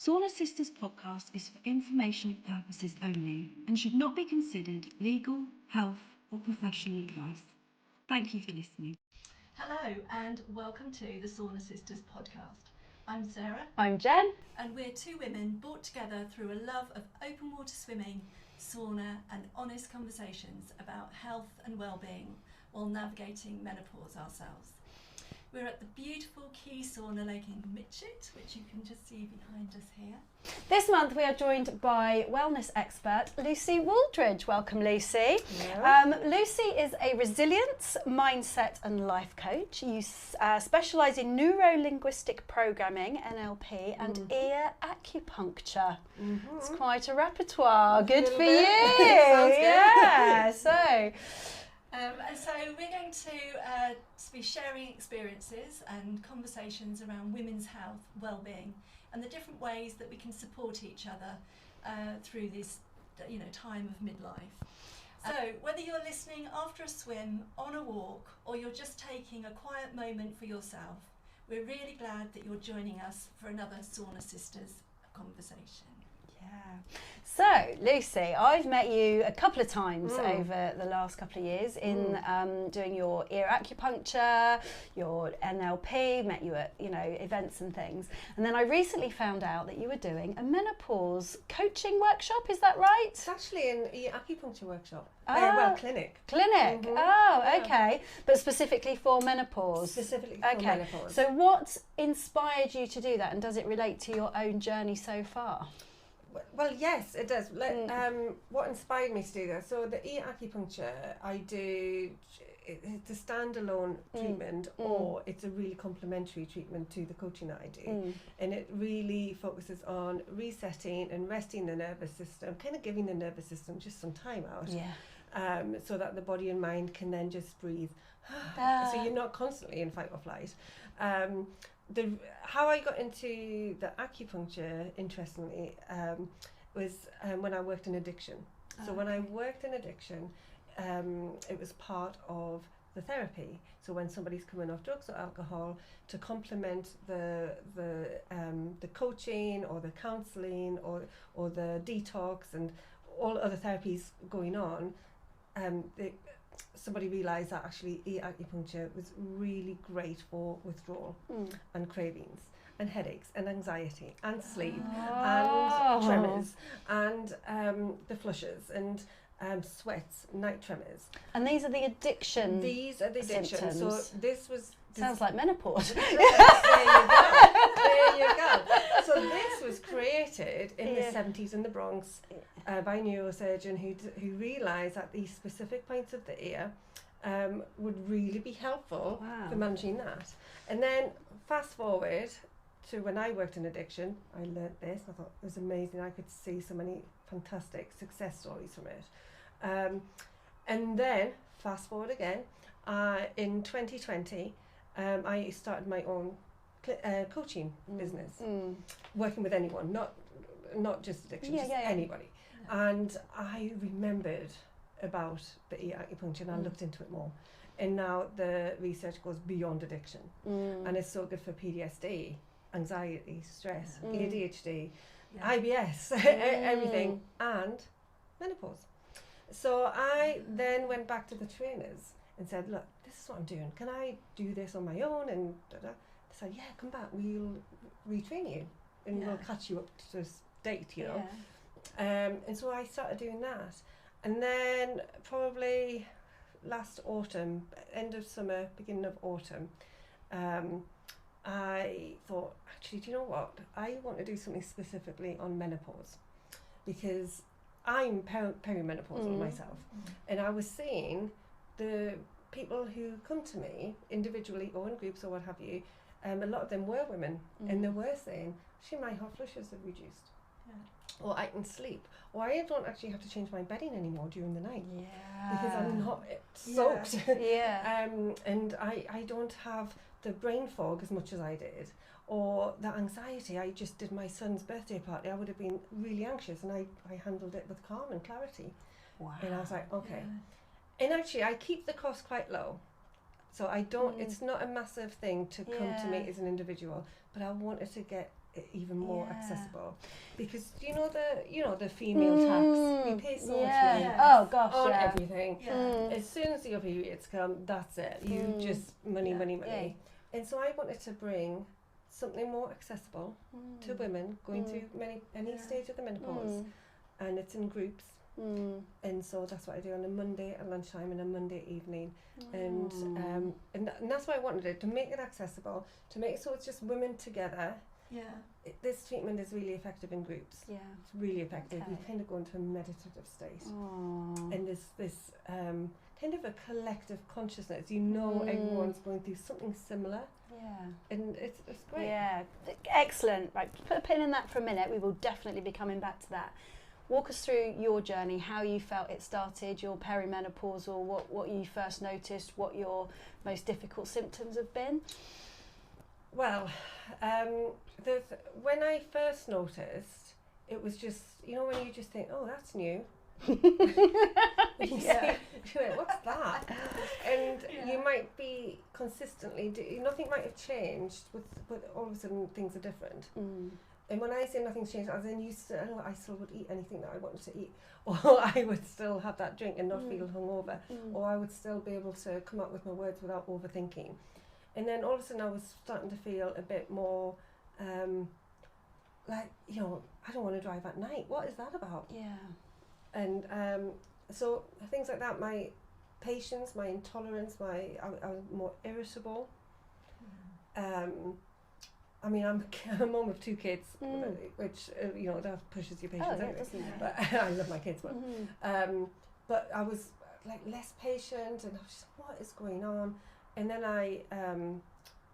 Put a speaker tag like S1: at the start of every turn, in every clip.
S1: Sauna Sisters podcast is for informational purposes only and should not be considered legal, health or professional advice. Thank you for listening.
S2: Hello and welcome to the Sauna Sisters podcast. I'm Sarah.
S3: I'm Jen.
S2: And we're two women brought together through a love of open water swimming, sauna and honest conversations about health and well-being while navigating menopause ourselves. We're at the beautiful Quay Sauna Lake in Mitchett, which you can just see behind us here.
S3: This month we are joined by wellness expert Lucy Wooldridge. Welcome, Lucy. Lucy is a resilience, mindset and life coach. You specialise in neuro-linguistic programming, NLP, and ear acupuncture. It's quite a repertoire. Good for you.
S2: Sounds good.
S3: Yeah. So
S2: we're going to be sharing experiences and conversations around women's health, well-being, and the different ways that we can support each other through this, time of midlife. So whether you're listening after a swim, on a walk, or you're just taking a quiet moment for yourself, we're really glad that you're joining us for another Sauna Sisters conversation.
S3: Yeah. So, Lucy, I've met you a couple of times over the last couple of years in doing your ear acupuncture, your NLP, met you at, events and things. And then I recently found out that you were doing a menopause coaching workshop, is that right?
S4: It's actually an ear acupuncture workshop. Clinic.
S3: Clinic. Oh, okay. But specifically for menopause?
S4: Specifically for menopause.
S3: So what inspired you to do that, and does it relate to your own journey so far?
S4: Well, yes, it does. What inspired me to do that? So the ear acupuncture, I do. It's a standalone treatment, or it's a really complementary treatment to the coaching that I do, and it really focuses on resetting and resting the nervous system, kind of giving the nervous system just some time out, so that the body and mind can then just breathe. So you're not constantly in fight or flight. How I got into the acupuncture, interestingly, was when I worked in addiction. So when I worked in addiction, it was part of the therapy. So when somebody's coming off drugs or alcohol, to complement the coaching or the counselling or the detox and all other therapies going on, somebody realised that actually ear acupuncture was really great for withdrawal and cravings and headaches and anxiety and sleep and tremors and the flushes and sweats, night tremors.
S3: And these are the addiction
S4: symptoms. So this
S3: sounds like menopause.
S4: There you go. So this was created in the 70s in the Bronx by a neurosurgeon who realised that these specific points of the ear would really be helpful for managing that. And then fast forward to when I worked in addiction, I learnt this. I thought it was amazing. I could see so many fantastic success stories from it. And then fast forward again, in 2020, I started my own coaching business, working with anyone, not just addiction, anybody. And I remembered about the ear acupuncture and I looked into it more. And now the research goes beyond addiction. And it's so good for PTSD, anxiety, stress, ADHD, IBS, everything, and menopause. So I then went back to the trainers and said, look, this is what I'm doing. Can I do this on my own? And they said, yeah, come back. We'll retrain you and we'll catch you up to this date, And so I started doing that. And then probably last autumn, end of summer, beginning of autumn, I thought, actually, do you know what? I want to do something specifically on menopause because I'm perimenopausal myself. And I was seeing the people who come to me individually or in groups or what have you, a lot of them were women and they were saying, actually my hot flushes have reduced. Or I can sleep. Or I don't actually have to change my bedding anymore during the night. Because I'm not soaked. And I don't have the brain fog as much as I did. Or the anxiety. I just did my son's birthday party. I would have been really anxious and I handled it with calm and clarity. And I was like, okay. And actually I keep the cost quite low. So I don't, it's not a massive thing to come to me as an individual, but I wanted to get even more
S3: Yeah.
S4: accessible, because you know the female tax, we pay so much money
S2: Yes.
S3: Oh gosh,
S4: on
S3: yeah.
S4: everything.
S2: Yeah.
S4: As soon as your periods come, that's it. You just money,
S2: Yeah.
S4: money, money. And so I wanted to bring something more accessible to women going through any
S2: Yeah.
S4: stage of the menopause, and it's in groups. And so that's what I do on a Monday at lunchtime and a Monday evening, and that's why I wanted it, to make it accessible, to make it so it's just women together.
S2: Yeah.
S4: This treatment is really effective in groups.
S3: Yeah.
S4: It's really effective.
S3: Okay.
S4: You kind of go into a meditative state,
S3: Oh.
S4: and there's this kind of a collective consciousness. You know, everyone's going through something similar,
S3: Yeah.
S4: and it's great.
S3: Yeah, excellent. Right, put a pin in that for a minute. We will definitely be coming back to that. Walk us through your journey, how you felt it started, your perimenopausal, what you first noticed, what your most difficult symptoms have been.
S4: Well, when I first noticed, it was just, you know, when you just think, oh, that's new.
S3: Yeah.
S4: What's that? And you might be consistently, nothing might have changed, but all of a sudden things are different. And when I say nothing's changed, as in I still would eat anything that I wanted to eat, or I would still have that drink and not feel hungover, or I would still be able to come up with my words without overthinking. And then all of a sudden I was starting to feel a bit more like, you know, I don't want to drive at night. What is that about?
S3: Yeah.
S4: And so things like that, my patience, my intolerance, I was more irritable. I mean, I'm a mum of 2 kids, which, you know, that pushes your patience anyway.
S3: Doesn't it?
S4: But I love my kids, but I was like less patient, and I was just, what is going on? And then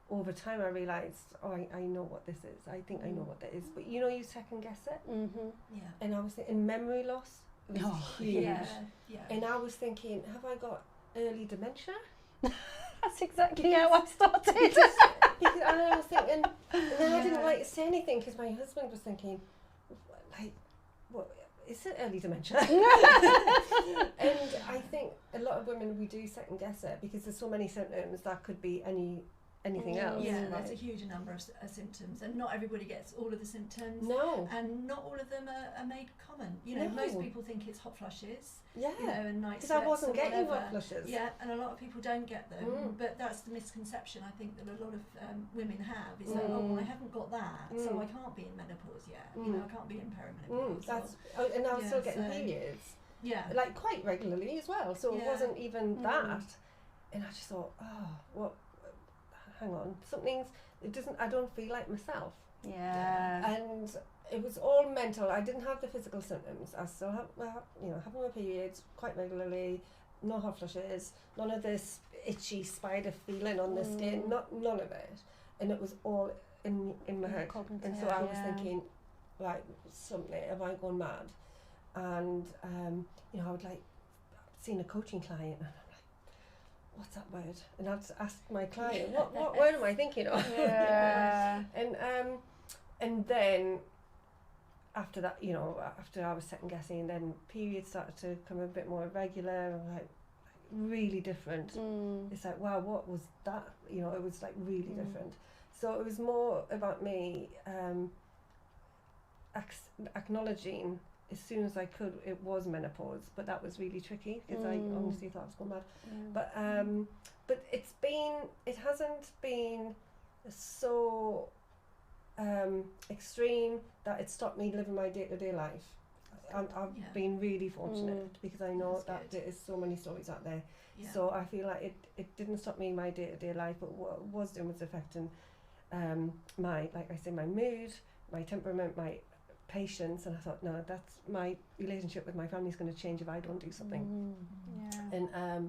S4: over time I realised, I know what this is. I think I know what that is. But you know, you second guess it.
S2: Yeah.
S4: And I was thinking, memory loss was huge.
S2: Yeah. Yeah.
S4: And I was thinking, have I got early dementia?
S3: That's exactly how I started.
S4: Because I was thinking, and then I didn't like to say anything because my husband was thinking, like, what is it, early dementia? And I think a lot of women, we do second guess it because there's so many symptoms that could be anything else.
S2: Yeah,
S4: right?
S2: there's a huge number of symptoms, and not everybody gets all of the symptoms.
S4: No.
S2: And not all of them are made common. You know,
S4: No.
S2: most people think it's hot flushes.
S4: Yeah.
S2: You know, and night
S4: Because
S2: sweats
S4: I wasn't
S2: or
S4: getting
S2: whatever.
S4: hot flushes.
S2: Yeah, and a lot of people don't get them, but that's the misconception I think that a lot of women have, is that, oh, well, I haven't got that, so I can't be in menopause yet. You know, I can't be in perimenopause.
S4: And I was still
S2: Yeah,
S4: getting
S2: so-
S4: periods,
S2: Yeah.
S4: like quite regularly as well. So it
S2: Yeah.
S4: wasn't even that. And I just thought, hang on, I don't feel like myself.
S3: Yeah.
S4: And it was all mental. I didn't have the physical symptoms. I still have, having my periods quite regularly, no hot flushes, none of this itchy spider feeling on the skin, none of it. And it was all in my head.
S3: Cognitive,
S4: And so I was
S3: yeah.
S4: thinking, like, something, have I gone mad? And, you know, I would like, seen a coaching client, and I'm like, what's that word? And I'd ask my client, what word am I thinking of?
S3: Yeah.
S4: And then after that, you know, after I was second guessing, then periods started to come a bit more irregular, and like really different. It's like, wow, what was that? You know, it was like really different. So it was more about me acknowledging as soon as I could it was menopause, but that was really tricky because I honestly thought I was going mad. But it hasn't been so extreme that it stopped me living my day-to-day life. I've been really fortunate because I know
S2: That's
S4: that
S2: good.
S4: there is so many stories out there.
S2: Yeah.
S4: So I feel like it didn't stop me in my day-to-day life, but what it was doing was affecting my mood, my temperament, my patience, and I thought, no, that's my relationship with my family is going to change if I don't do something.
S3: Yeah.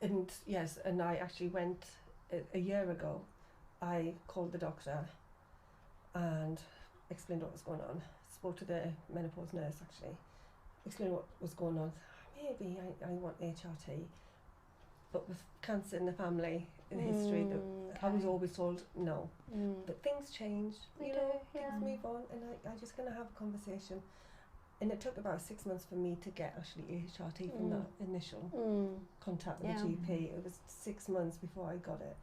S4: And yes, and I actually went a year ago. I called the doctor and explained what was going on. Spoke to the menopause nurse actually, explained what was going on. Maybe I want HRT, but with cancer in the family, in history, I was always told no. But things change,
S3: They
S4: you
S3: do,
S4: know,
S3: yeah.
S4: things move on, and I just going to have a conversation. And it took about 6 months for me to get actually HRT from that initial contact with the GP. It was 6 months before I got it.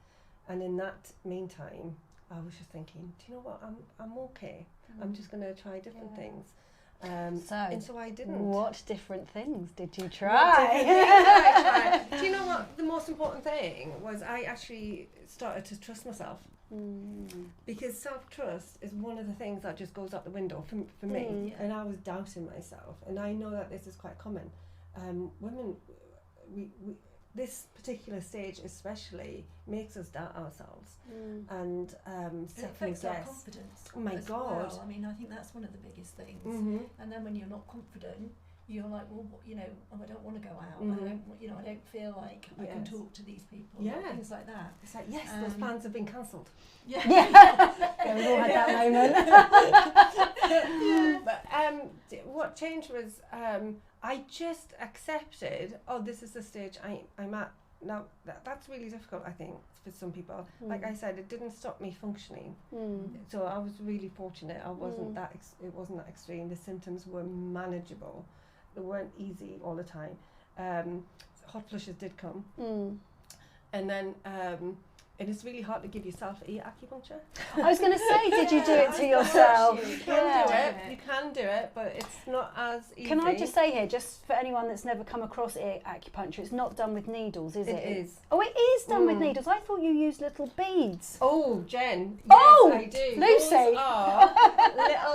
S4: And in that meantime, I was just thinking, do you know what, I'm okay. I'm just going to try different things. And so I didn't.
S3: What different things did you
S4: What
S3: try?
S4: different things did I try? Do you know what the most important thing was? I actually started to trust myself. Because self-trust is one of the things that just goes out the window for me. And I was doubting myself, and I know that this is quite common. Women, we this particular stage especially makes us doubt ourselves and
S2: It affects our confidence.
S4: Oh my God.
S2: Well. I mean, I think that's one of the biggest things. And then when you're not confident, you're like, well, you know, oh, I don't want to go out. I don't, you know, I don't feel like I can talk to these people. Things like that.
S4: It's like, yes, those plans have been cancelled.
S3: Yeah, we've all had that moment.
S4: But what changed was I just accepted, oh, this is the stage I'm at. Now, that's really difficult, I think, for some people. Like I said, it didn't stop me functioning. So I was really fortunate. I wasn't it wasn't that extreme. The symptoms were manageable. They weren't easy all the time. Hot flushes did come. And then and it's really hard to give yourself acupuncture.
S3: I was going to say, did you do it to yourself?
S4: You can do it. You can do it, but it's not as easy.
S3: Can I just say here, just for anyone that's never come across acupuncture, it's not done with needles, is it?
S4: It is.
S3: Oh, it is done with needles. I thought you used little beads.
S4: Oh, Jen.
S3: Oh,
S4: yes, I do.
S3: Lucy.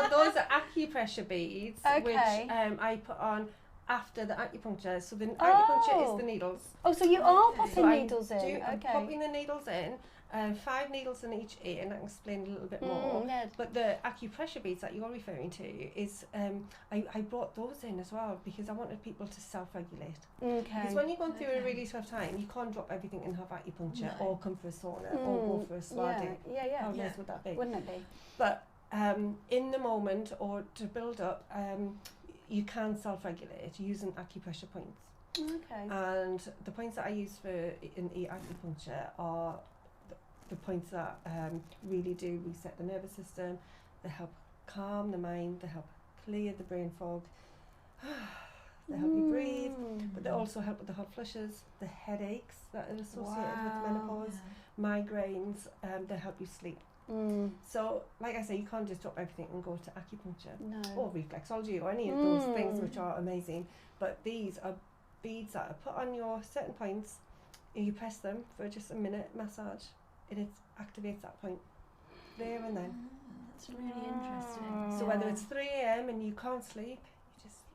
S4: Those are acupressure beads,
S3: Okay.
S4: which I put on after the acupuncture. So the acupuncture is the needles.
S3: Oh, so you are popping needles in.
S4: I'm
S3: Okay.
S4: popping the needles in, 5 needles in each ear, and I can explain a little bit more.
S3: Yeah.
S4: But the acupressure beads that you're referring to is, I brought those in as well because I wanted people to self-regulate.
S3: Okay.
S4: Because when you're going through a really tough time, you can't drop everything and have acupuncture or come for a sauna or go for a spa day.
S3: Yeah.
S4: How nice would that be?
S3: Wouldn't it be?
S4: But in the moment or to build up, you can self-regulate using acupressure points.
S3: Okay.
S4: And the points that I use in acupuncture are the points that really do reset the nervous system. They help calm the mind. They help clear the brain fog. They help you breathe, but they also help with the hot flushes, the headaches that are associated with menopause, migraines. They help you sleep. So, like I say, you can't just drop everything and go to acupuncture or reflexology or any of those things, which are amazing. But these are beads that are put on your certain points, and you press them for just a minute massage, and it activates that point there and then.
S2: That's really interesting.
S4: So whether it's 3 a.m. and you can't sleep, you just,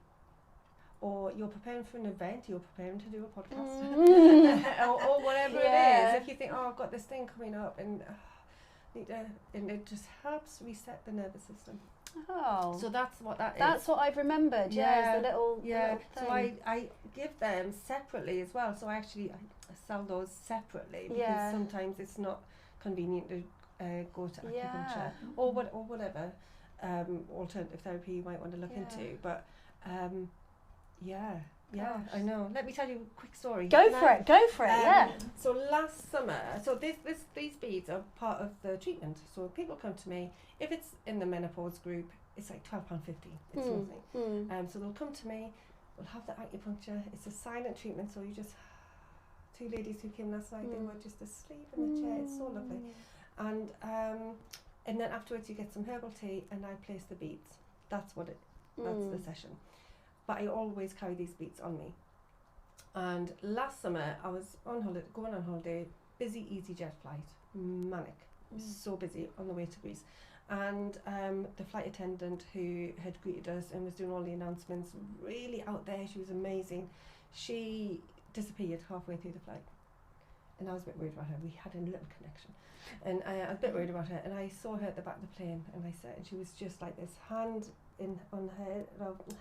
S4: or you're preparing for an event, you're preparing to do a podcast, or whatever it is. If you think, oh, I've got this thing coming up, and and it just helps reset the nervous system.
S3: Oh.
S4: So that's what that is.
S3: That's what I've remembered. Yeah, the little
S4: Yeah.
S3: thing.
S4: So I give them separately as well. So I sell those separately because sometimes it's not convenient to go to acupuncture or whatever alternative therapy you might want to look into. But I know. Let me tell you a quick story.
S3: Go for it. Yeah.
S4: So last summer, these beads are part of the treatment. So people come to me if it's in the menopause group. It's like £12.50. It's nothing. So they'll come to me. We'll have the acupuncture. It's a silent treatment. So you just 2 ladies who came last night. They were just asleep in the chair. It's so lovely. And then afterwards you get some herbal tea and I place the beads. That's the session. But I always carry these beads on me. And last summer I was going on holiday, busy EasyJet flight, manic, so busy on the way to Greece. And the flight attendant who had greeted us and was doing all the announcements, really out there, she was amazing. She disappeared halfway through the flight. And I was a bit worried about her. We had a little connection. And I was a bit worried about her. And I saw her at the back of the plane and she was just like this,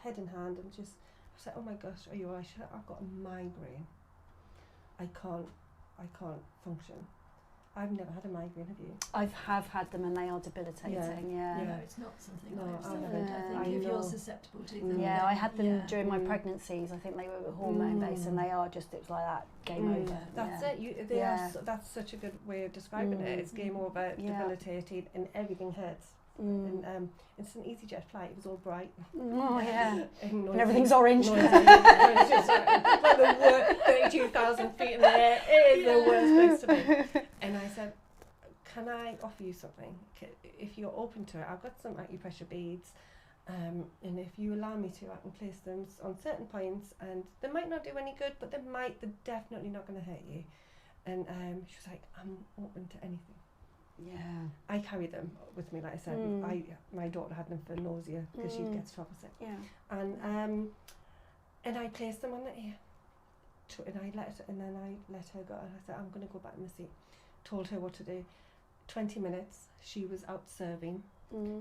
S4: head in hand, and just, I was like, oh my gosh, are you alright? She said, I've got a migraine. I can't function. I've never had a migraine, have you?
S3: I have had them and they are debilitating. Yeah.
S2: No, it's not something I've
S4: I
S2: suffered. I think if you're
S4: know.
S2: susceptible to them.
S3: Yeah, I had them during my pregnancies. I think they were hormone based, and they are just, it was like that, game over.
S4: That's it. That's such a good way of describing it. It's game over, debilitated, and everything hurts. And it's an EasyJet flight. It was all bright.
S3: Oh yeah.
S4: and
S3: everything's orange.
S4: It's just like the worst 32,000 feet in the air. It is the worst place to be. And I said, can I offer you something? If you're open to it, I've got some acupressure beads, and if you allow me to, I can place them on certain points, and they might not do any good, but they're definitely not going to hurt you. And she was like, I'm open to anything.
S3: Yeah.
S4: I carry them with me, like I said. My daughter had them for nausea because she gets travel sick.
S3: Yeah.
S4: And I placed them on the ear. And I let her go. And I said, I'm going to go back in the seat. Told her what to do. 20 minutes. She was out serving.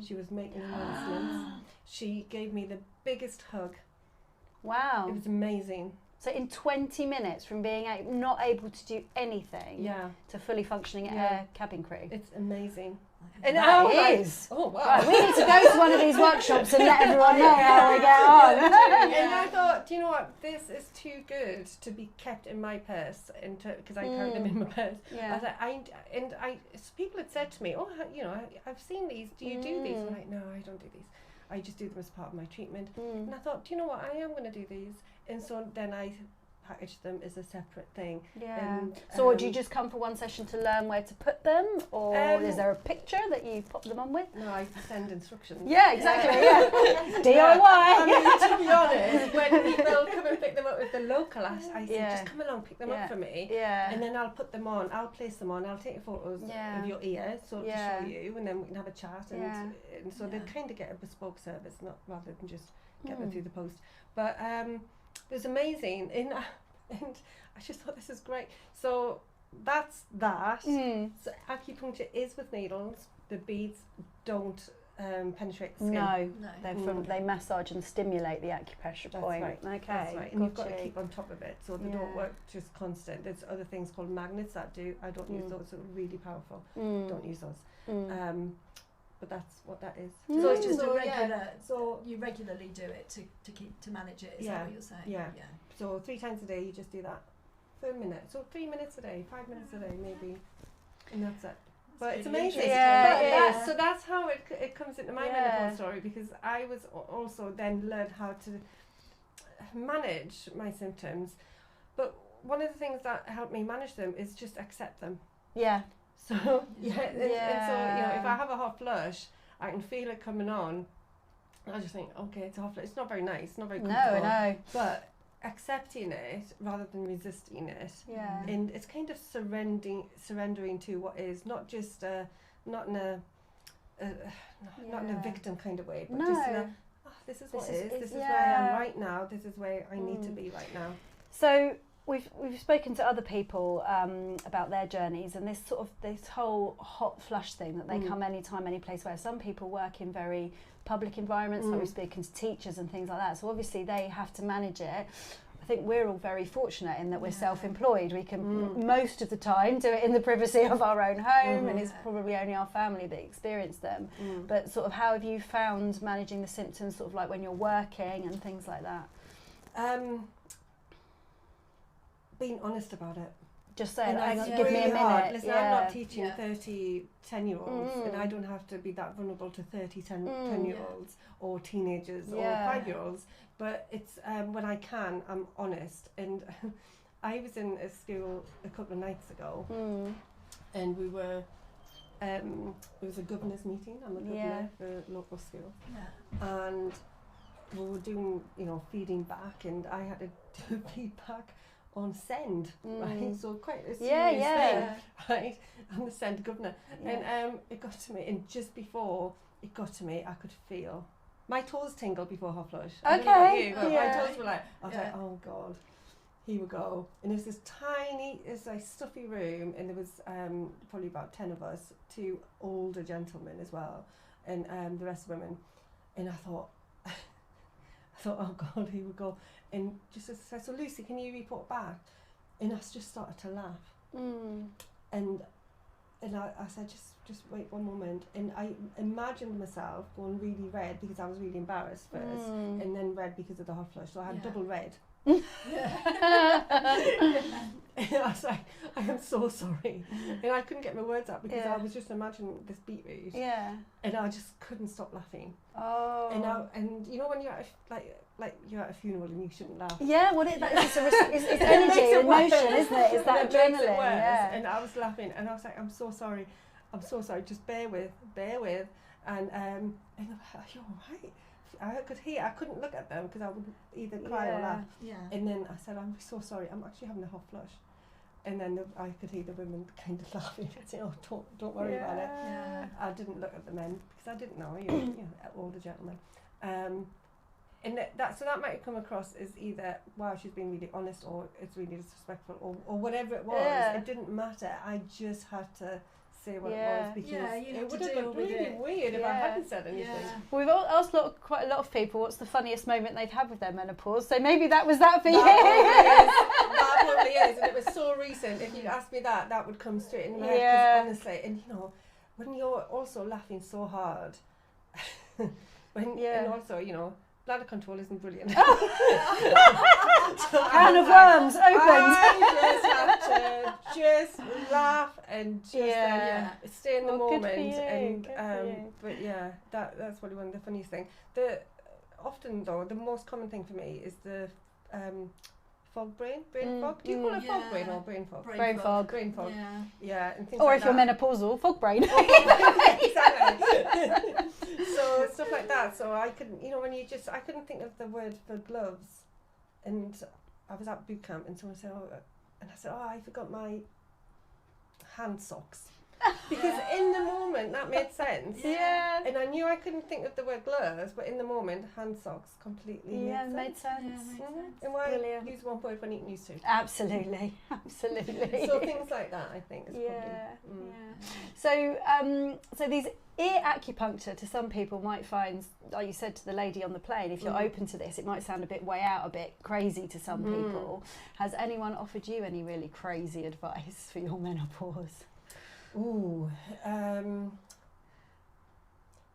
S4: She was making announcements. She gave me the biggest hug.
S3: Wow.
S4: It was amazing.
S3: So in 20 minutes from being not able to do anything to fully functioning air cabin crew.
S4: It's amazing.
S3: And that is.
S4: Oh, wow.
S3: Right, we need to go to one of these workshops and let everyone know how we get on.
S4: And I thought, do you know what? This is too good to be kept in my purse, because I carry them in my purse.
S3: Yeah.
S4: People had said to me, oh, I've seen these. Do you do these? I'm like, no, I don't do these. I just do them as part of my treatment. And I thought, do you know what? I am going to do these. And so then I packaged them as a separate thing.
S3: Yeah. So do you just come for one session to learn where to put them, or is there a picture that you pop them on with?
S4: No, I send instructions.
S3: Yeah, exactly. Yeah. DIY.
S4: I mean, to be honest, when people come and pick them up with the local, I say, just come along, pick them up for me.
S3: Yeah.
S4: And then I'll put them on, I'll place them on, I'll take photos of your ear to show you, and then we can have a chat. And so they kind of get a bespoke service, not rather than just get them through the post. But it was amazing, and I just thought, this is great. So that's that. So acupuncture is with needles. The beads don't penetrate the skin.
S3: No. They massage and stimulate the acupressure point.
S4: Right.
S3: Okay,
S4: that's right. And you've got to keep on top of it, so they don't work just constant. There's other things called magnets that do. I don't use those. They're really powerful. Don't use those. But that's what that is.
S2: So it's just a regular. So you regularly do it to manage it. Is that what you're saying?
S4: Yeah. So 3 times a day you just do that for a minute. So 3 minutes a day, 5 minutes a day maybe, and that's it. But it's amazing. So that's how it comes into my menopause story, because I was also then learned how to manage my symptoms. But one of the things that helped me manage them is just accept them. Yeah. So and so if I have a hot flush, I can feel it coming on. I just think, okay, it's a hot flush. It's not very nice, not very comfortable. No. But accepting it rather than resisting it. Yeah. And it's kind of surrendering to what is, not just not in a victim kind of way, but just in a, this is what is. This is where I am right now. This is where I need to be right now.
S3: So we've spoken to other people about their journeys, and this whole hot flush thing that they come anytime, any place, where some people work in very public environments, like we're speaking to teachers and things like that. So obviously they have to manage it. I think we're all very fortunate in that we're self-employed. We can most of the time do it in the privacy of our own home, and it's probably only our family that experience them. But sort of how have you found managing the symptoms, sort of like when you're working and things like that?
S4: Being honest about it.
S3: Just say, give
S4: really
S3: me a minute.
S4: Hard. Listen, I'm not teaching 30 10-year-olds, and I don't have to be that vulnerable to 30 10-year-olds or teenagers or 5-year-olds. But it's when I can, I'm honest. And I was in a school a couple of nights ago, and we were. It was a governor's meeting. I'm a governor for a local school, and we were doing, feeding back, and I had to do feedback on send, right? So quite a serious thing, right? I'm the send governor, and it got to me, and just before it got to me, I could feel my toes tingle before hot flush. I don't know about you, but my toes were like, I was like, oh god, here we go. And it was this tiny, it's like stuffy room, and there was probably about 10 of us, 2 older gentlemen as well, and the rest women. And I thought, oh god, here we go. And just as I said, so Lucy, can you report back? And I just started to laugh. And I said, just wait one moment. And I imagined myself going really red because I was really embarrassed first, and then red because of the hot flush. So I had double red. And I was like, I am so sorry. And I couldn't get my words out because I was just imagining this beetroot. And I just couldn't stop laughing. And you know when you're at like you're at a funeral and you shouldn't laugh. It's energy, emotion, isn't it? It's that adrenaline. And I was laughing, and I was like, I'm so sorry. I'm so sorry, just bear with. And they go, are you all right? I could hear, I couldn't look at them because I would either cry or laugh.
S2: Yeah.
S4: And then I said, I'm so sorry, I'm actually having a hot flush. And then I could hear the women kind of laughing and saying, oh, don't worry about it.
S2: Yeah.
S4: I didn't look at the men because I didn't know, you know, older gentlemen. And so that might come across as either, wow, she's being really honest, or it's really disrespectful, or whatever it was.
S3: Yeah.
S4: It didn't matter. I just had to say what
S3: Yeah.
S4: it was, because
S2: Yeah, you
S4: it
S2: have to
S4: would have
S2: deal
S4: looked
S2: with
S4: really
S2: it.
S4: weird if I
S3: Yeah.
S4: hadn't said anything.
S2: Yeah.
S3: We've asked quite a lot of people what's the funniest moment they've had with their menopause, so maybe that was that for you.
S4: That probably is, and it was so recent. If you asked me that, that would come straight in my head,
S3: Yeah.
S4: because honestly, and you know, when you're also laughing so hard, and also, you know, bladder control isn't brilliant.
S3: Can of worms opened.
S4: I just have to just laugh and just stay in the
S3: Well, good for
S4: moment.
S3: you,
S4: And
S3: good for you.
S4: but yeah, that's probably one of the funniest things. Often though, the most common thing for me is the fog brain fog. Do you call it fog brain or brain fog?
S3: Brain fog.
S4: Brain fog.
S2: Yeah.
S4: Yeah, and things
S3: Or
S4: like
S3: if you're
S4: that.
S3: menopausal, fog brain.
S4: Exactly. So stuff like that. So I couldn't, you know, I couldn't think of the word for gloves, and I was at boot camp, and someone said, I forgot my hand socks, because in the moment that made sense.
S3: Yeah.
S4: And I knew I couldn't think of the word gloves, but in the moment, hand socks completely
S3: Yeah,
S4: made
S3: made
S4: sense.
S3: sense.
S2: Yeah, made sense.
S4: And why
S3: Brilliant.
S4: use one word when you can use two?
S3: Absolutely. Absolutely.
S4: So things like that, I think, is
S3: Yeah.
S4: probably.
S3: So these ear acupuncture, to some people might find, like you said to the lady on the plane, if you're open to this, it might sound a bit way out, a bit crazy to some people. Has anyone offered you any really crazy advice for your menopause?
S4: Ooh,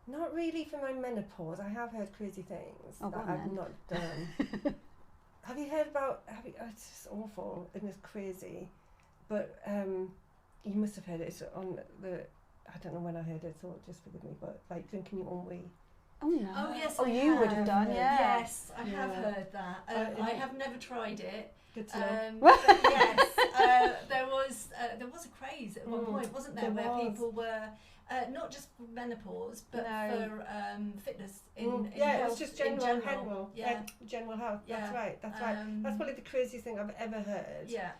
S4: not really for my menopause. I have heard crazy things
S3: Oh,
S4: that
S3: go on
S4: I've
S3: then.
S4: not done. Have you heard about? It's just awful and it's crazy, but you must have heard it. It's on the. I don't know when I heard it, so just forgive me. But like drinking your own wee.
S3: Oh no.
S2: Oh yes,
S3: Oh,
S2: I
S3: you would have
S2: have.
S3: done, yeah.
S2: Yes, I have
S4: Yeah.
S2: heard that. I have never tried it.
S4: Good to know.
S2: But yes, there was a craze at one point, wasn't there,
S4: There
S2: where
S4: was.
S2: people were not just for menopause, but
S3: No.
S2: for fitness in
S4: Yeah,
S2: health,
S4: it's just
S2: in
S4: general
S2: Yeah,
S4: general health. That's
S2: Yeah.
S4: right. That's right. That's probably the craziest thing I've ever heard.
S2: yeah.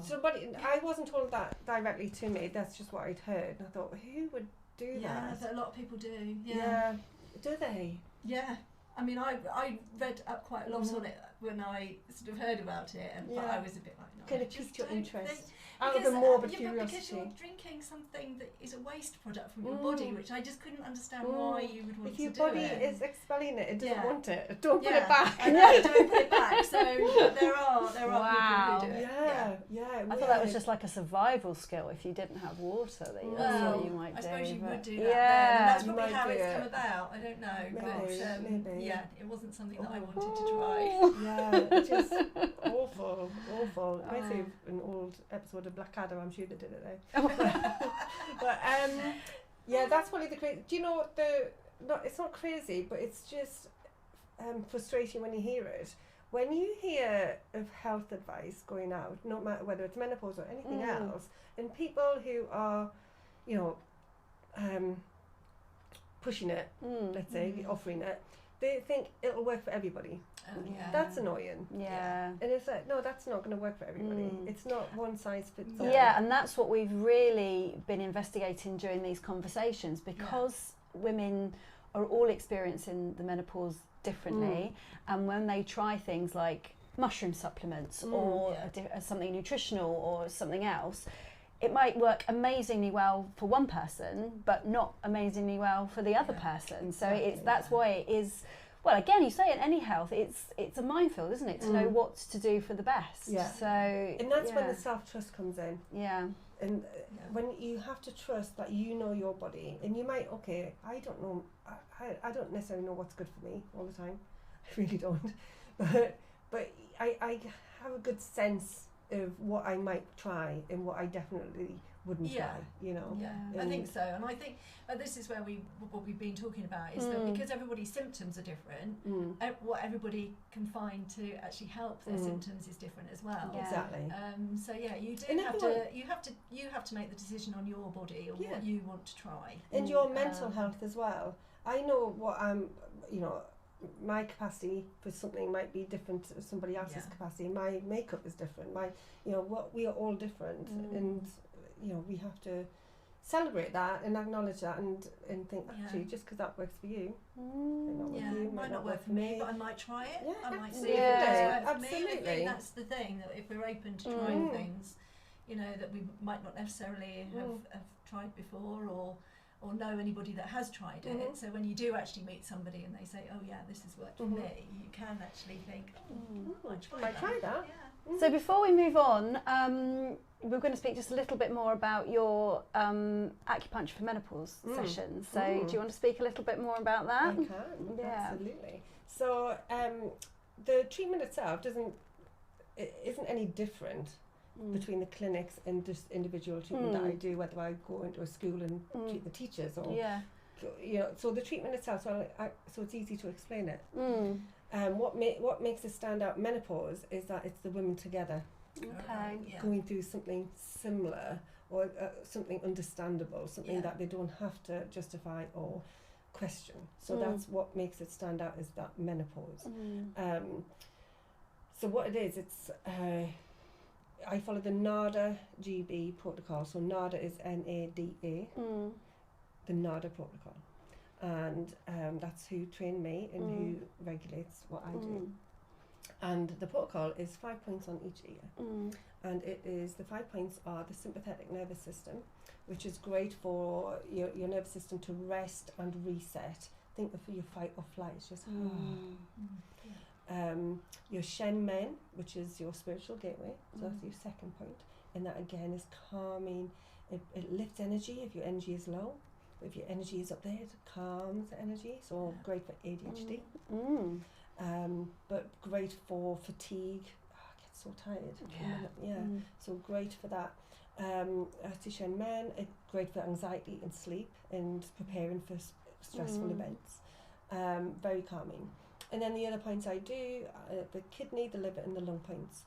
S4: Somebody, I wasn't told that directly to me. That's just what I'd heard. And I thought, who would do
S2: Yeah,
S4: that?
S2: that a lot of people do.
S4: Yeah. Do they?
S2: Yeah. I mean, I read up quite a lot on it when I sort of heard about it, and but I was a bit like, no,
S4: Kind
S2: I
S4: of
S2: just
S4: piqued your
S2: don't
S4: interest.
S2: think-
S4: Out of
S2: because,
S4: a morbid
S2: yeah, but because
S4: curiosity.
S2: you're drinking something that is a waste product from your body, which I just couldn't understand why you would want
S4: If
S2: to
S4: your
S2: do
S4: body
S2: it.
S4: is expelling it, it doesn't
S2: Yeah.
S4: want it. Don't put
S2: Yeah.
S4: it back.
S2: I know, don't put it back. So but there are
S3: Wow.
S2: people who do it.
S4: Yeah.
S3: I thought that was just like a survival skill. If you didn't have water, that's what you might
S2: I
S3: do.
S2: suppose you
S3: but-
S2: would do that then,
S3: Yeah.
S2: and that's
S4: You
S2: probably
S4: might
S2: how
S4: do
S2: it's
S4: it.
S2: come about. I don't know,
S4: Maybe,
S2: but
S4: maybe.
S2: yeah, it wasn't something that I wanted to
S3: Oh.
S2: try.
S4: Yeah, it's just awful. It might be an old episode of Blackadder. I'm sure they did it there. But yeah, that's probably the crazy. Do you know what it's not crazy, but it's just frustrating when you hear it. When you hear of health advice going out, no matter whether it's menopause or anything else, and people who are, you know, pushing it, let's say, offering it, they think it'll work for everybody.
S2: Yeah.
S4: That's annoying.
S3: Yeah.
S4: And it's like, no, that's not going to work for everybody. It's not one size fits all.
S3: Yeah, and that's what we've really been investigating during these conversations, because women are all experiencing the menopause differently, and when they try things like mushroom supplements or something nutritional or something else, it might work amazingly well for one person but not amazingly well for the other person. So that's why it is, well, again, you say in any health, it's a minefield, isn't it, to know what to do for the best.
S4: Yeah.
S3: So
S4: And that's when the self-trust comes in.
S3: Yeah.
S4: And when you have to trust that you know your body, and you might, I don't know, I don't necessarily know what's good for me all the time. I really don't. But I have a good sense of what I might try and what I definitely wouldn't
S2: Yeah.
S4: try, you know.
S2: Yeah, I think so, and I think this is where what we've been talking about is that because everybody's symptoms are different, what everybody can find to actually help their symptoms is different as well.
S3: Yeah.
S4: Exactly.
S2: So yeah, you do
S4: And
S2: you have to make the decision on your body or what you want to try.
S4: And your mental health as well. I know what you know, my capacity for something might be different to somebody else's capacity. My makeup is different. We are all different, and you know, we have to celebrate that and acknowledge that and think actually just because that works for you,
S2: might not work for me, but I might try it.
S4: Yeah,
S2: I might see
S4: absolutely.
S2: if it does work for me.
S4: Absolutely.
S2: I think that's the thing, that if we're open to trying things, you know, that we might not necessarily have tried before or know anybody that has tried it. So when you do actually meet somebody and they say, oh yeah, this has worked for me, you can actually think, I might try that. Yeah.
S3: So before we move on, we're going to speak just a little bit more about your acupuncture for menopause sessions. So do you want to speak a little bit more about that?
S4: I can, absolutely. So the treatment itself isn't any different between the clinics and just individual treatment that I do, whether I go into a school and treat the teachers or you know. So the treatment itself, so it's easy to explain it. What makes it stand out menopause is that it's the women together going through something similar or something understandable, something that they don't have to justify or question. So that's what makes it stand out, is that menopause. So what it is, it's I follow the NADA GB protocol. So NADA is NADA, the NADA protocol. And that's who trained me and who regulates what I do. And the protocol is 5 points on each ear. And the 5 points are the sympathetic nervous system, which is great for your nervous system to rest and reset. Think of your fight or flight, it's just your Shen Men, which is your spiritual gateway, so that's your second point, and that again is calming. It lifts energy if your energy is low. If your energy is up there, it calms the energy, so great for ADHD. But great for fatigue. I get so tired. So great for that. Shen Men, great for anxiety and sleep and preparing for stressful events. Very calming. And then the other points I do, the kidney, the liver, and the lung points.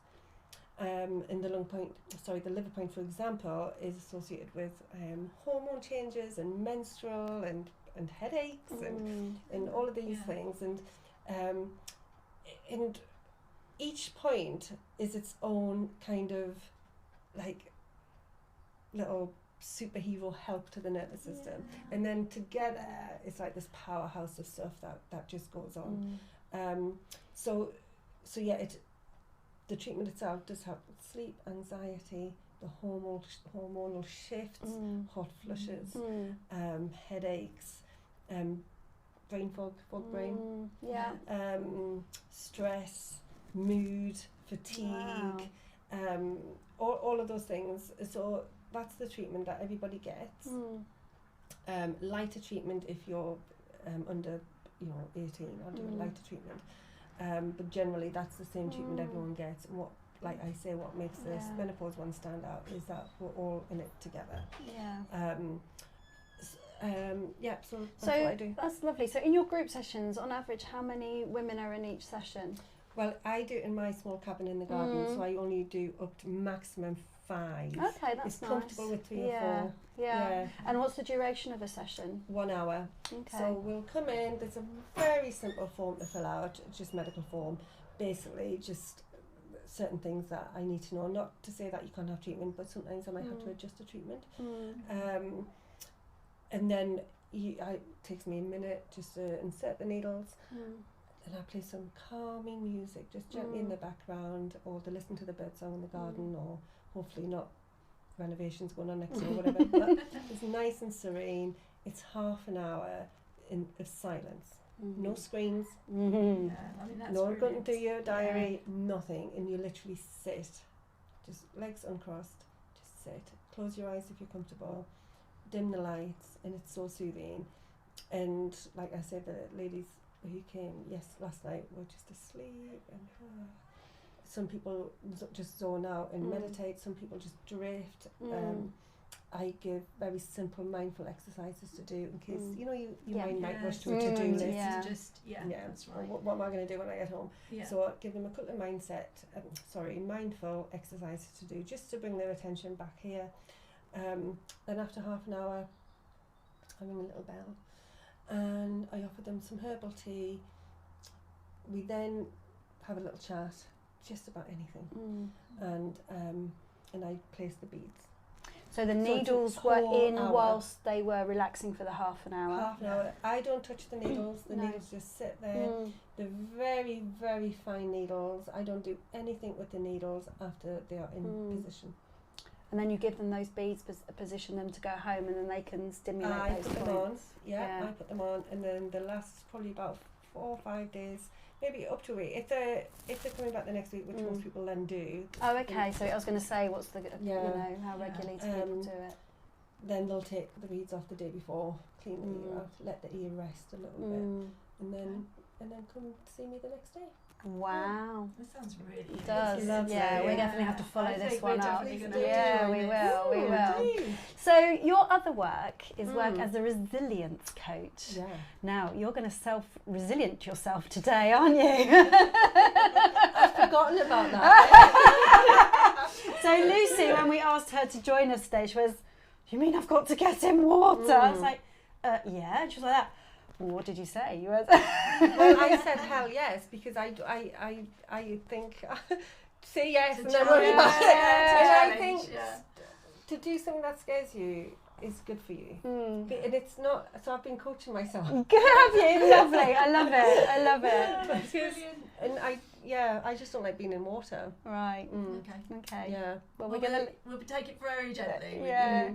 S4: And the the liver point, for example, is associated with hormone changes and menstrual and headaches and all of these things. And each point is its own kind of like little superhero help to the nervous system, and then together it's like this powerhouse of stuff that just goes on. The treatment itself does help with sleep, anxiety, the hormonal shifts, hot flushes, headaches, brain fog brain, stress, mood, fatigue, all of those things. So that's the treatment that everybody gets. Lighter treatment if you're under 18, I'll do a lighter treatment. But generally that's the same treatment everyone gets. And what makes this menopause one stand out is that we're all in it together. So that's what I do.
S3: That's lovely. So in your group sessions, on average, how many women are in each session?
S4: Well, I do it in my small cabin in the garden, so I only do up to maximum 5.
S3: Okay, that's
S4: it's
S3: nice.
S4: Comfortable with 3 or 4.
S3: Yeah. And what's the duration of a session?
S4: 1 hour.
S3: Okay.
S4: So we'll come in, there's a very simple form to fill out, just medical form, basically just certain things that I need to know, not to say that you can't have treatment, but sometimes I might have to adjust the treatment. And then it takes me a minute just to insert the needles, and I play some calming music just gently in the background, or to listen to the birdsong in the garden, or hopefully not renovations going on next door, whatever. But it's nice and serene. It's half an hour of silence. No screens, no going through your diary, nothing, and you literally sit, just legs uncrossed, just sit. Close your eyes if you're comfortable, dim the lights, and it's so soothing. And like I said, the ladies who came last night were just asleep, and some people just zone out and meditate, some people just drift, I give very simple mindful exercises to do in case, you know, your
S3: Yeah.
S4: mind might rush to a
S3: Mm,
S4: to-do list.
S3: yeah.
S2: That's right.
S4: What am I going to do when I get home?
S2: Yeah.
S4: So I give them a couple of mindful exercises to do just to bring their attention back here. Then after half an hour, I ring a little bell and I offer them some herbal tea. We then have a little chat just about anything, and I place the beads.
S3: So the
S4: So it's a
S3: needles were
S4: whole
S3: in
S4: hour.
S3: whilst they were relaxing for the half an hour.
S4: Half an hour. I don't touch the needles. The
S3: No.
S4: needles just sit there.
S3: Mm.
S4: They're very, very fine needles. I don't do anything with the needles after they are in position.
S3: And then you give them those beads, position them to go home, and then they can stimulate
S4: I
S3: those
S4: put them
S3: points.
S4: on. Yeah, I put them on, and then the last probably about 4 or 5 days, maybe up to a week. If they're coming back the next week, which most people then do.
S3: Oh, okay. So I was going to say, what's the you
S4: Yeah.
S3: know how regularly do people do it?
S4: Then they'll take the beads off the day before, clean the ear out, let the ear rest a little bit, and then come see me the next day.
S3: Wow.
S2: That sounds really good.
S3: It does.
S4: Lovely.
S3: Yeah, we
S2: Yeah.
S3: definitely have to follow
S2: I
S3: this
S2: think
S3: one
S2: we're
S3: up.
S2: definitely gonna
S3: Yeah,
S2: have to
S3: we
S2: join
S3: will. We will.
S4: Do.
S3: So your other work is work as a resilience coach.
S4: Yeah.
S3: Now you're going to self-resilient yourself today, aren't you?
S4: I've forgotten about that.
S3: So Lucy, when we asked her to join us today, she was, "You mean I've got to get in water?" I was like, "Yeah." And she was like that. Well, what did you say? You were
S4: Well, I said hell yes because I think say yes and then worry about it. And I think to do something that scares you is good for you. And it's not. So I've been coaching myself.
S3: Good, have you? Lovely. I love it. I love it.
S2: Brilliant.
S4: And I just don't like being in water.
S3: Right.
S2: Okay.
S3: Okay.
S4: Yeah.
S3: Well, we're gonna.
S2: We'll take it very gently.
S3: Yeah.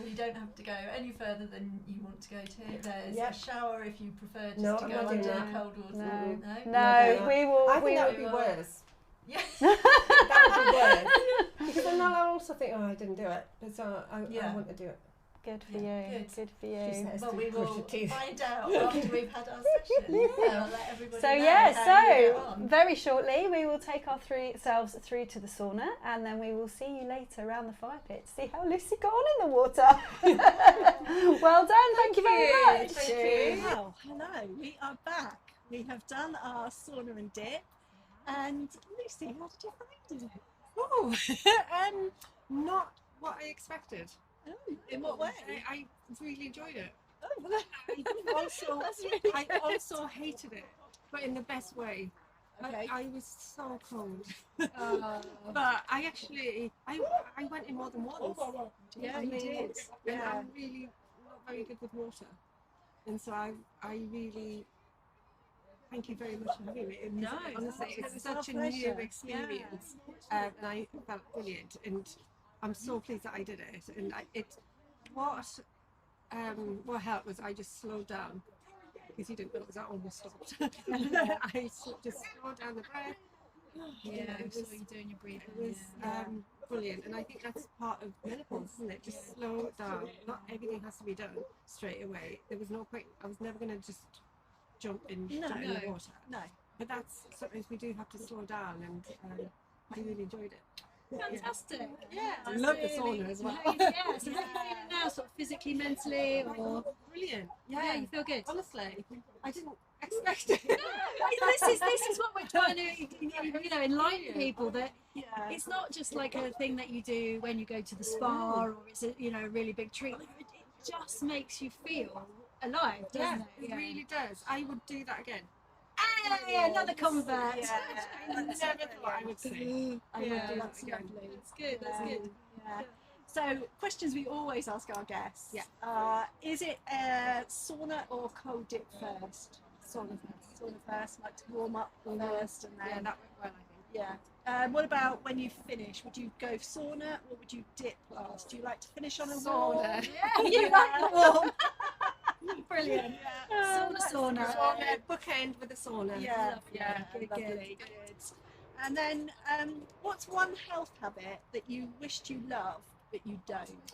S2: You don't have to go any further than you want to go to. There's
S4: Yeah.
S2: a shower if you prefer just
S4: No,
S2: to
S4: I'm
S2: go
S4: not doing
S2: under
S4: that.
S2: cold water.
S3: No.
S2: No.
S3: No, we will.
S4: I think that would be worse.
S2: Yeah.
S4: That would be worse. Because then I'll also think, oh, I didn't do it. But so I want to do it.
S3: Good for
S2: Yeah,
S3: you.
S2: good.
S3: Good for
S4: She
S3: you.
S4: says
S2: Well,
S4: to
S2: we
S4: brush
S2: will
S4: your teeth.
S2: find out after we've had our session. I'll let everybody
S3: So
S2: know
S3: yeah,
S2: how you get
S3: so
S2: on.
S3: very shortly we will take our selves through to the sauna, and then we will see you later around the fire pit to see how Lucy got on in the water. Well done, thank you very much.
S4: Thank you.
S5: Well, hello, we are back. We have done our sauna and dip. And Lucy, how did you find it?
S6: Oh, not what I expected.
S5: Oh, in what way?
S6: I really enjoyed it.
S5: Oh, well, that's really
S6: I also hated it, but in the best way.
S5: Okay.
S6: I was so cold. But I went in more than once.
S5: Yeah,
S6: I
S5: you
S6: mean,
S5: did.
S6: And
S5: Yeah.
S6: I'm really not very good with water. And so I really thank you very much for having me.
S5: No,
S6: Honestly,
S5: it
S6: it's
S5: was
S6: such
S5: our
S6: a new
S5: pleasure.
S6: experience. And I felt brilliant. And I'm so pleased that I did it. And what helped was I just slowed down because you didn't notice I almost stopped. I just slowed down the breath.
S5: Yeah,
S6: it
S5: so
S6: was,
S5: you're doing your breathing.
S6: it was brilliant, and I think that's part of menopause, isn't it? Just slow down. Not everything has to be done straight away. There was no point. I was never going to just jump in the water.
S5: No.
S6: But that's sometimes we do have to slow down, and I really enjoyed it.
S5: Fantastic. Yeah.
S6: I love the sauna as well.
S5: Yeah, so how are you feeling now, sort of physically, mentally, or?
S6: Brilliant.
S5: Yeah, you feel good?
S6: Honestly, I didn't expect it.
S5: This is what we're trying to, enlighten people that it's not just like a thing that you do when you go to the spa or it's a, a really big treatment. It just makes you feel alive, doesn't it?
S6: It really does. I would do that again.
S5: Hey, another convert.
S6: Yeah. I never thought I would say. I would do that
S5: That's
S6: again.
S5: lovely. It's good. That's good. Yeah. So, questions we always ask our guests.
S6: Yeah.
S5: Is it sauna or cold dip first?
S6: Sauna first.
S5: Sauna first, like to warm up first, and then
S6: Yeah, that went well, I think.
S5: yeah. What about when you finish? Would you go sauna or would you dip last? Do you like to finish on a warm?
S6: Sauna.
S5: Yeah, you like the warm. Brilliant. Sauna.
S6: Sauna, bookend with a sauna.
S5: Yeah,
S6: Yeah,
S5: good,
S6: lovely.
S5: good. And then, what's one health habit that you wished you loved but you don't?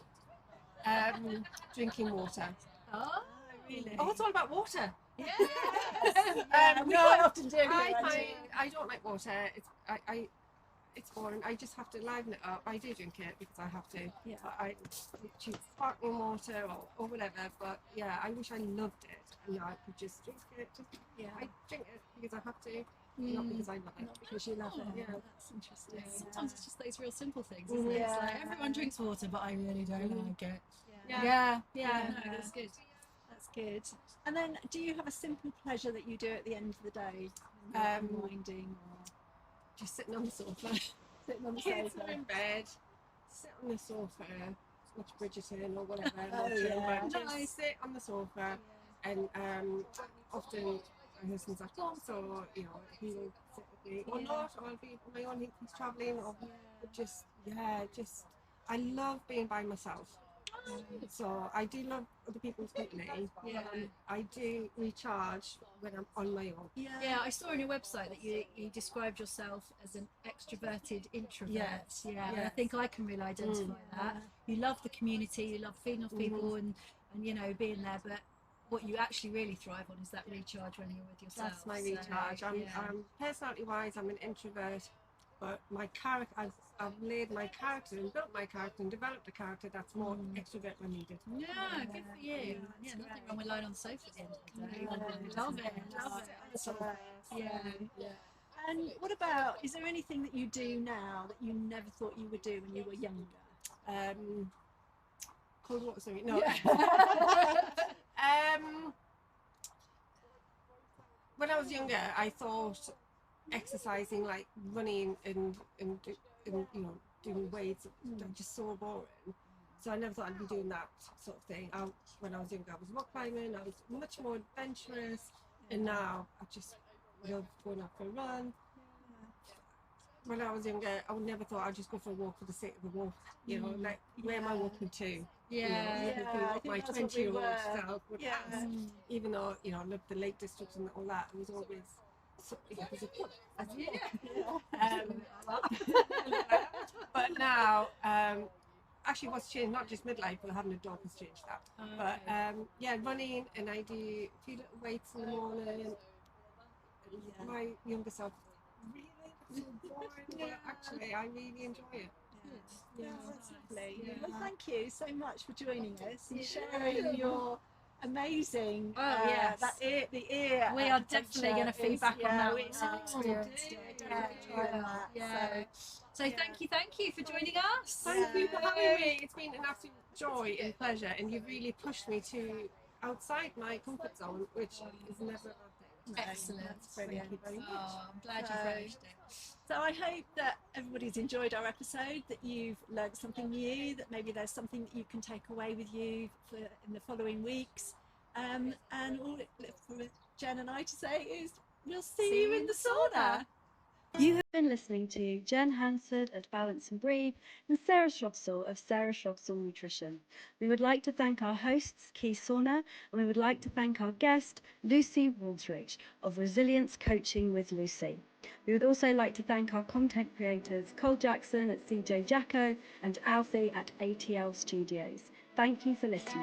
S6: Drinking water.
S5: Oh, really?
S6: Oh, it's all about water.
S5: Yeah. We quite often do.
S6: I don't like water. it's boring. I just have to liven it up. I do drink it because I have to.
S5: Yeah.
S6: I choose sparkling water or whatever. But yeah, I wish I loved it. And I could just drink it.
S5: Yeah.
S6: I drink it because I have to, not because I love it.
S5: Not because you love it.
S6: Yeah.
S5: That's interesting.
S6: Yeah.
S5: Sometimes it's just those real simple things, isn't it? It's like everyone drinks water, but I really don't like it.
S6: Yeah.
S5: Yeah. No, that's good. That's good. And then, do you have a simple pleasure that you do at the end of the day? Unwinding or
S6: Just sitting on the sofa.
S5: sitting on the
S6: Kids
S5: sofa?
S6: are in bed. Sit on the sofa. Watch Bridgerton or whatever.
S5: Oh, yeah.
S6: But just
S5: Nice.
S6: sit on the sofa. And often my husband's at home, so he will sit with me or not, or I'll be on my own if he's travelling, or just I love being by myself. So I do love other people's company. I do recharge when I'm on my own.
S5: Yeah, I saw on your website that you described yourself as an extroverted introvert.
S6: Yes.
S5: And I
S6: Yes.
S5: think I can really identify that. You love the community, you love feeding off people and being there, but what you actually really thrive on is that recharge when you're with yourself.
S6: That's my recharge. I'm personality-wise, I'm an introvert, but my character, I've laid my character and built my character and developed a character that's more extrovert when needed.
S5: Yeah, good for you. Yeah, nothing wrong with lying on the sofa at the end of the day. Love it. Yeah. And what about, is there anything that you do now that you never thought you would do when you were younger?
S6: Cold water, sorry. No. When I was younger, I thought exercising, like running and doing weights, just so boring. So I never thought I'd be doing that sort of thing. When I was younger, I was rock climbing. I was much more adventurous, and now I just love going out for a run. When I was younger, I would never thought I'd just go for a walk for the sake of a walk. Like where am I walking to? What my 20-year-old self would ask. Even though I loved the Lake District and all that, it was always it was a club. But now, actually, what's changed? Not just midlife, but having a dog has changed that. But running, and I do a few little weights in the morning. My younger self really boring, but actually I really enjoy it.
S5: That's lovely. Well, thank you so much for joining us and sharing your amazing the ear.
S3: We are definitely going to feed back on that.
S5: It's an experience. So thank you for joining us.
S6: Thank you for having me. It's been an absolute joy and pleasure, and you've really pushed me to outside my comfort zone, which is never a bad thing.
S5: Excellent.
S6: Thank you very much.
S5: I'm glad you approached it.
S7: So I hope that everybody's enjoyed our episode, that you've learned something new, that maybe there's something that you can take away with you in the following weeks. And all for Jen and I to say is, we'll see you in the sauna.
S1: You have been listening to Jen Hansford at Balance and Breathe and Sarah Shrobsall of Sarah Shrobsall Nutrition. We would like to thank our hosts, Key Sauna, and we would like to thank our guest, Lucy Wooldridge of Resilience Coaching with Lucy. We would also like to thank our content creators, Cole Jackson at CJ Jacko and Alfie at ATL Studios. Thank you for listening.